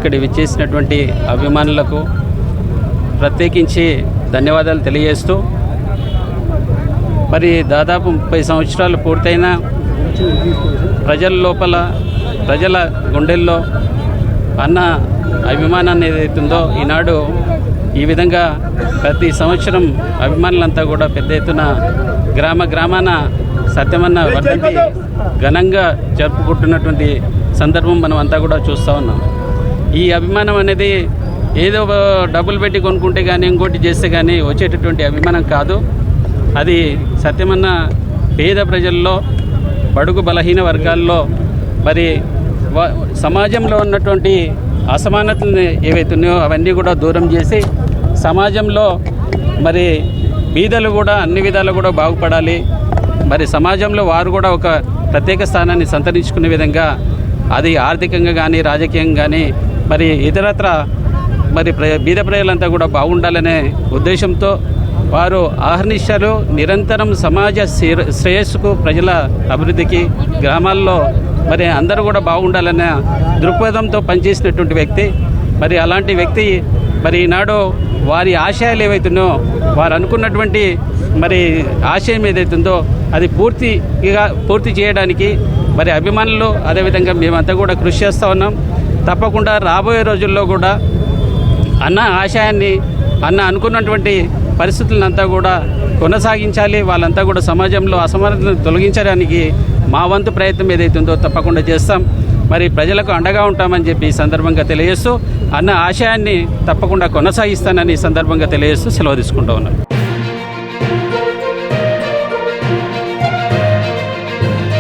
ఇక్కడ విచ్చేసినటువంటి అభిమానులకు ప్రత్యేకించి ధన్యవాదాలు తెలియజేస్తూ, మరి దాదాపు 30 సంవత్సరాలు పూర్తయిన ప్రజల లోపల, ప్రజల గుండెల్లో అన్న అభిమానాన్ని ఏదైతుందో ఈనాడు ఈ విధంగా ప్రతి సంవత్సరం అభిమానులంతా కూడా పెద్ద ఎత్తున గ్రామాన సత్యమన్న వర్ధంతి ఘనంగా జరుపుకుంటున్నటువంటి సందర్భం మనం అంతా కూడా చూస్తూ ఉన్నాం. ఈ అభిమానం అనేది ఏదో డబ్బులు పెట్టి కొనుక్కుంటే కానీ ఇంకోటి చేస్తే కానీ వచ్చేటటువంటి అభిమానం కాదు. అది సత్యమన్న పేద ప్రజల్లో, బడుగు బలహీన వర్గాల్లో, మరి సమాజంలో ఉన్నటువంటి అసమానతలు ఏవైతున్నాయో అవన్నీ కూడా దూరం చేసి సమాజంలో మరి బీదలు కూడా అన్ని విధాలు కూడా బాగుపడాలి, మరి సమాజంలో వారు కూడా ఒక ప్రత్యేక స్థానాన్ని సంతరించుకునే విధంగా, అది ఆర్థికంగా కానీ రాజకీయంగా కానీ మరి ఇతరత్ర మరి బీద ప్రజలంతా కూడా బాగుండాలనే ఉద్దేశంతో వారు ఆహర్నిశలు నిరంతరం సమాజ శ్రేయస్సుకు, ప్రజల అభివృద్ధికి, గ్రామాల్లో మరి అందరూ కూడా బాగుండాలనే దృక్పథంతో పనిచేసినటువంటి వ్యక్తి. మరి అలాంటి వ్యక్తి మరి ఈనాడు వారి ఆశయాలు ఏవైతున్నాయో, వారు అనుకున్నటువంటి మరి ఆశయం ఏదైతుందో అది పూర్తి చేయడానికి మరి అభిమానులు అదేవిధంగా మేమంతా కూడా కృషి చేస్తూ ఉన్నాం. తప్పకుండా రాబోయే రోజుల్లో కూడా అన్న ఆశయాన్ని, అన్న అనుకున్నటువంటి పరిస్థితులంతా కూడా కొనసాగించాలి. వాళ్ళంతా కూడా సమాజంలో అసమానతలను తొలగించడానికి మా వంతు ప్రయత్నం ఏదైతుందో తప్పకుండా చేస్తాం. మరి ప్రజలకు అండగా ఉంటామని చెప్పి ఈ సందర్భంగా తెలియజేస్తూ, అన్న ఆశయాన్ని తప్పకుండా కొనసాగిస్తానని ఈ సందర్భంగా తెలియజేస్తూ సెలవు తీసుకుంటూ ఉన్నాను.